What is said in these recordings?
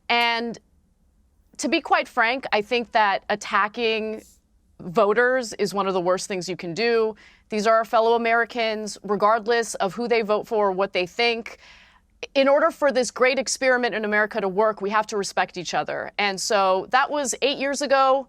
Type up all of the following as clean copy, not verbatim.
And to be quite frank, I think that attacking voters is one of the worst things you can do. These are our fellow Americans, regardless of who they vote for or what they think. In order for this great experiment in America to work, we have to respect each other. And so that was 8 years ago.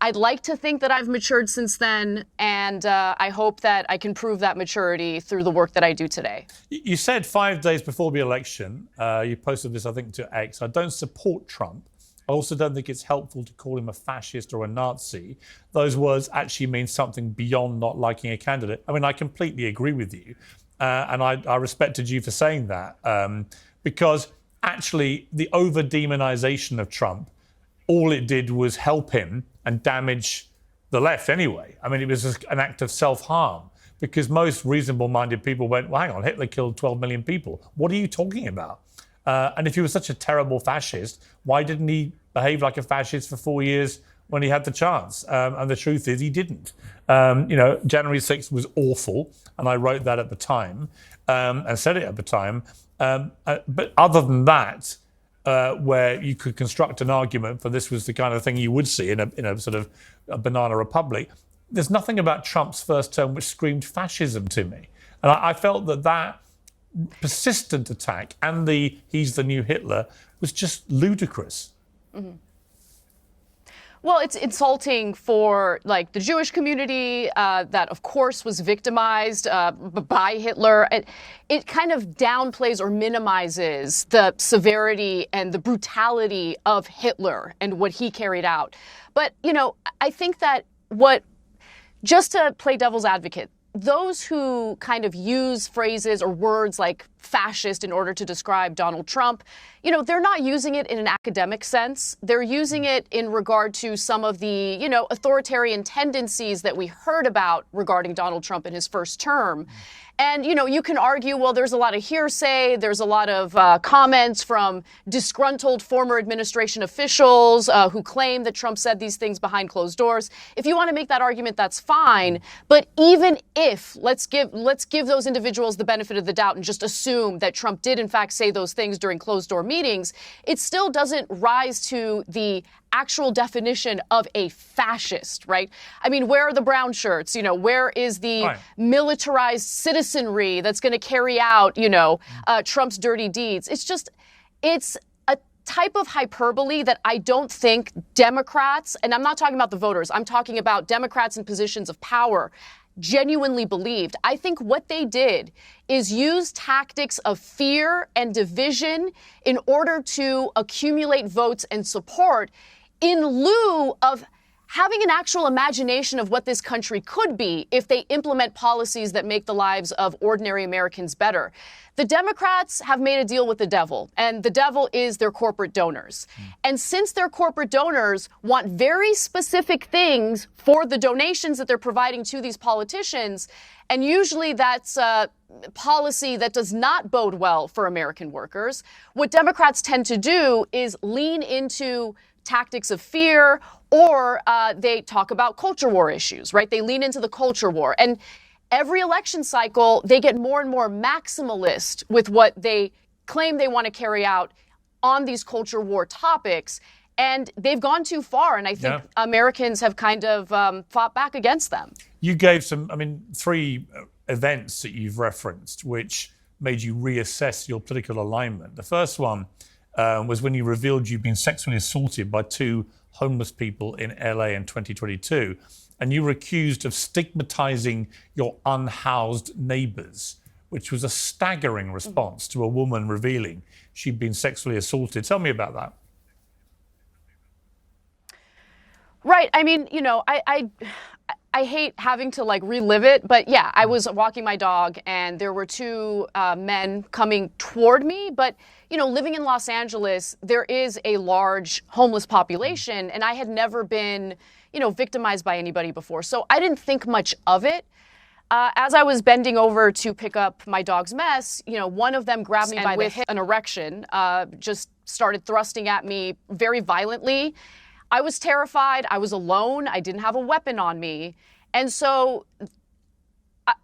I'd like to think that I've matured since then, and I hope that I can prove that maturity through the work that I do today. You said 5 days before the election, you posted this, I think, to X, I don't support Trump. I also don't think it's helpful to call him a fascist or a Nazi. Those words actually mean something beyond not liking a candidate. I mean, I completely agree with you. And I respected you for saying that, because actually the over-demonization of Trump, all it did was help him and damage the left anyway. I mean, it was an act of self-harm, because most reasonable-minded people went, well, hang on, Hitler killed 12 million people. What are you talking about? And if he was such a terrible fascist, why didn't he behave like a fascist for 4 years when he had the chance? And the truth is he didn't. January 6th was awful, and I wrote that at the time and said it at the time. But other than that, where you could construct an argument for this was the kind of thing you would see in a sort of a banana republic, there's nothing about Trump's first term which screamed fascism to me. And I felt that persistent attack and he's the new Hitler was just ludicrous. Mm-hmm. Well, it's insulting for the Jewish community that, of course, was victimized by Hitler. It kind of downplays or minimizes the severity and the brutality of Hitler and what he carried out. But, I think that just to play devil's advocate, those who kind of use phrases or words like fascist in order to describe Donald Trump, they're not using it in an academic sense. They're using it in regard to some of the, authoritarian tendencies that we heard about regarding Donald Trump in his first term. And, you can argue, well, there's a lot of hearsay. There's a lot of comments from disgruntled former administration officials who claim that Trump said these things behind closed doors. If you want to make that argument, that's fine. But even if, let's give those individuals the benefit of the doubt and just assume that Trump did, in fact, say those things during closed door meetings, it still doesn't rise to the actual definition of a fascist, right? I mean, where are the brown shirts? Where is the militarized citizenry that's going to carry out, Trump's dirty deeds? It's a type of hyperbole that I don't think Democrats, and I'm not talking about the voters, I'm talking about Democrats in positions of power, genuinely believed. I think what they did is use tactics of fear and division in order to accumulate votes and support in lieu of having an actual imagination of what this country could be if they implement policies that make the lives of ordinary Americans better. The Democrats have made a deal with the devil, and the devil is their corporate donors. And since their corporate donors want very specific things for the donations that they're providing to these politicians, and usually that's a policy that does not bode well for American workers, what Democrats tend to do is lean into tactics of fear, or they talk about culture war issues, right? They lean into the culture war. And every election cycle, they get more and more maximalist with what they claim they want to carry out on these culture war topics. And they've gone too far. And I think Americans have kind of fought back against them. You gave 3 events that you've referenced, which made you reassess your political alignment. The first one was when you revealed you'd been sexually assaulted by 2 homeless people in LA in 2022. And you were accused of stigmatizing your unhoused neighbors, which was a staggering response to a woman revealing she'd been sexually assaulted. Tell me about that. Right. I mean, I hate having to relive it, but yeah, I was walking my dog and there were 2 men coming toward me. But, living in Los Angeles, there is a large homeless population, and I had never been, victimized by anybody before. So I didn't think much of it. As I was bending over to pick up my dog's mess, one of them grabbed me by the hip, an erection, just started thrusting at me very violently. I was terrified. I was alone. I didn't have a weapon on me. And so,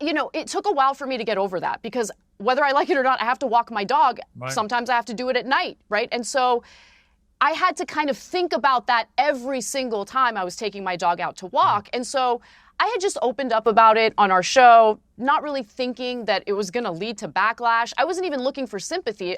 it took a while for me to get over that, because whether I like it or not, I have to walk my dog. Right. Sometimes I have to do it at night, right? And so I had to kind of think about that every single time I was taking my dog out to walk. And so I had just opened up about it on our show, not really thinking that it was going to lead to backlash. I wasn't even looking for sympathy.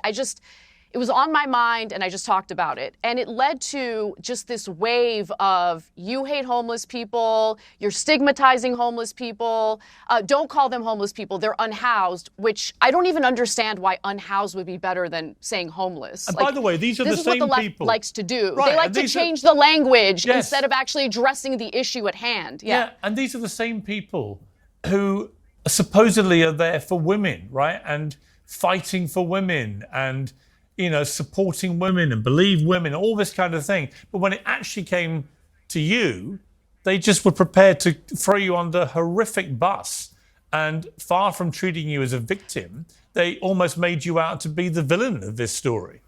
It was on my mind and I just talked about it. And it led to just this wave of, you hate homeless people, you're stigmatizing homeless people, don't call them homeless people, they're unhoused, which I don't even understand why unhoused would be better than saying homeless. And by the way, these are the same people. This is what the left likes to do. Right, they like to change the language Yes. instead of actually addressing the issue at hand. Yeah, and these are the same people who supposedly are there for women, right? And fighting for women and, you know, supporting women and believe women, all this kind of thing. But when it actually came to you, they just were prepared to throw you under a horrific bus. And far from treating you as a victim, they almost made you out to be the villain of this story.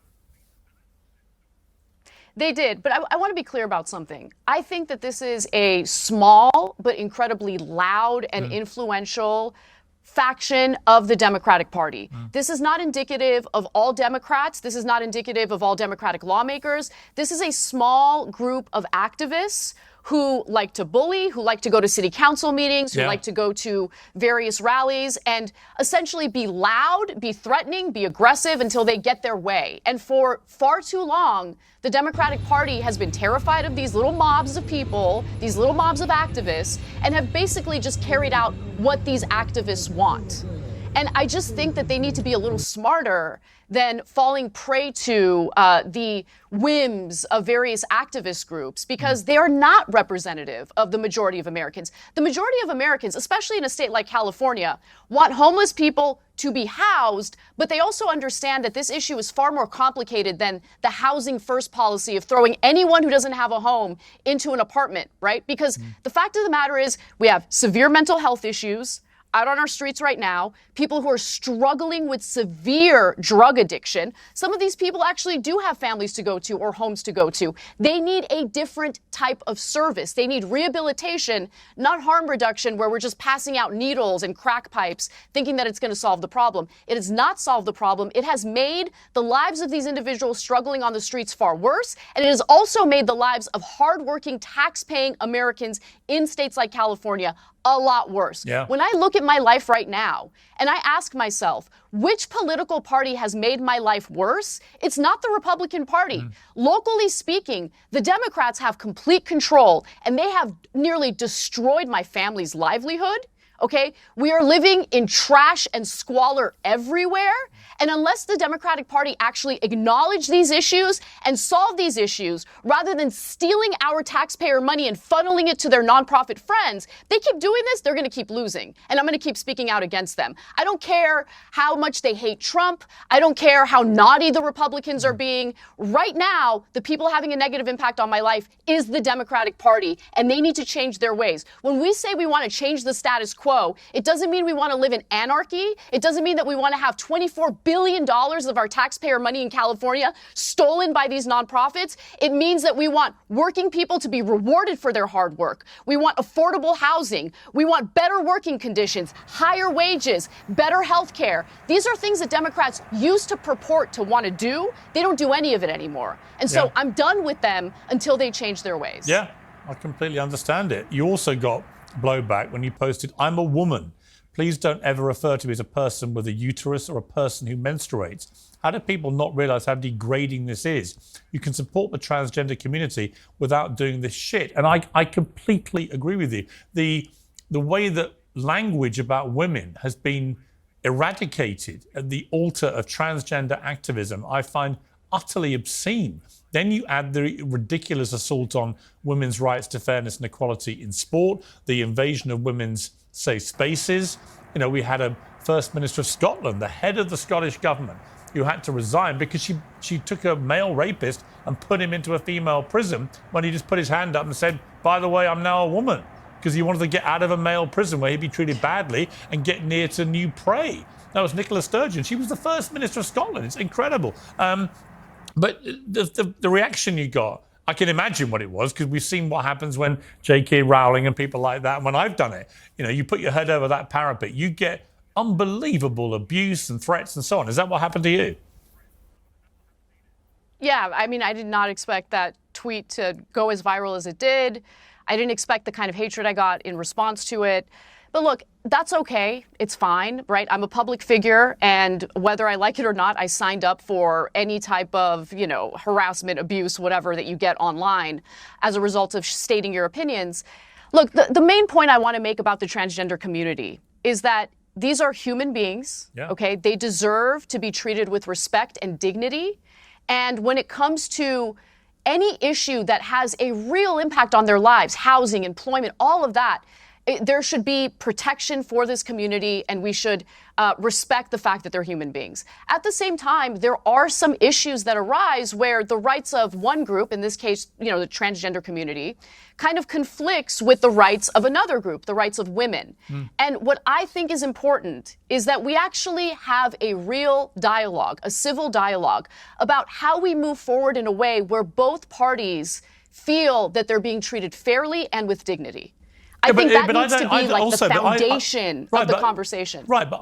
They did, but I want to be clear about something. I think that this is a small but incredibly loud and influential faction of the Democratic Party. This is not indicative of all Democrats. This is not indicative of all Democratic lawmakers. This is a small group of activists who like to bully, who like to go to city council meetings, who like to go to various rallies and essentially be loud, be threatening, be aggressive until they get their way. And for far too long, the Democratic Party has been terrified of these little mobs of people, these little mobs of activists, and have basically just carried out what these activists want. And I just think that they need to be a little smarter than falling prey to the whims of various activist groups, because they are not representative of the majority of Americans. The majority of Americans, especially in a state like California, want homeless people to be housed, but they also understand that this issue is far more complicated than the housing first policy of throwing anyone who doesn't have a home into an apartment, right? Because the fact of the matter is we have severe mental health issues out on our streets right now, people who are struggling with severe drug addiction. Some of these people actually do have families to go to or homes to go to. They need a different type of service. They need rehabilitation, not harm reduction, where we're just passing out needles and crack pipes thinking that it's going to solve the problem. It has not solved the problem. It has made the lives of these individuals struggling on the streets far worse, and it has also made the lives of hardworking, tax-paying Americans in states like California a lot worse. Yeah. When I look at my life right now and I ask myself, which political party has made my life worse? It's not the Republican Party. Locally speaking, the Democrats have complete control and they have nearly destroyed my family's livelihood. Okay, we are living in trash and squalor everywhere. And unless the Democratic Party actually acknowledge these issues and solve these issues, rather than stealing our taxpayer money and funneling it to their nonprofit friends, they keep doing this, they're going to keep losing. And I'm going to keep speaking out against them. I don't care how much they hate Trump. I don't care how naughty the Republicans are being. Right now, the people having a negative impact on my life is the Democratic Party, and they need to change their ways. When we say we want to change the status quo, it doesn't mean we want to live in anarchy. It doesn't mean that we want to have $24 billion of our taxpayer money in California stolen by these nonprofits. It means that we want working people to be rewarded for their hard work. We want affordable housing. We want better working conditions, higher wages, better health care. These are things that Democrats used to purport to want to do. They don't do any of it anymore. And so I'm done with them until they change their ways. Yeah, I completely understand it. You also got blowback when you posted, "I'm a woman. Please don't ever refer to me as a person with a uterus or a person who menstruates." How do people not realize how degrading this is? You can support the transgender community without doing this shit. And I completely agree with you. The way that language about women has been eradicated at the altar of transgender activism, I find utterly obscene. Then you add the ridiculous assault on women's rights to fairness and equality in sport, the invasion of women's safe spaces. You know, we had a First Minister of Scotland, the head of the Scottish government, who had to resign because she took a male rapist and put him into a female prison when he just put his hand up and said, "By the way, I'm now a woman," because he wanted to get out of a male prison where he'd be treated badly and get near to new prey. That was Nicola Sturgeon. She was the First Minister of Scotland. It's incredible. But the reaction you got, I can imagine what it was, because we've seen what happens when J.K. Rowling and people like that, and when I've done it, you know, you put your head over that parapet, you get unbelievable abuse and threats and so on. Is that what happened to you? Yeah, I mean, I did not expect that tweet to go as viral as it did. I didn't expect the kind of hatred I got in response to it. But look, that's okay. It's fine, right? I'm a public figure, and whether I like it or not, I signed up for any type of, harassment, abuse, whatever that you get online as a result of stating your opinions. Look, the main point I want to make about the transgender community is that these are human beings, okay? They deserve to be treated with respect and dignity. And when it comes to any issue that has a real impact on their lives, housing, employment, all of that, there should be protection for this community, and we should respect the fact that they're human beings. At the same time, there are some issues that arise where the rights of one group, in this case, the transgender community, kind of conflicts with the rights of another group, the rights of women. And what I think is important is that we actually have a real dialogue, a civil dialogue, about how we move forward in a way where both parties feel that they're being treated fairly and with dignity. I think that needs to be like the foundation of the conversation. Right, but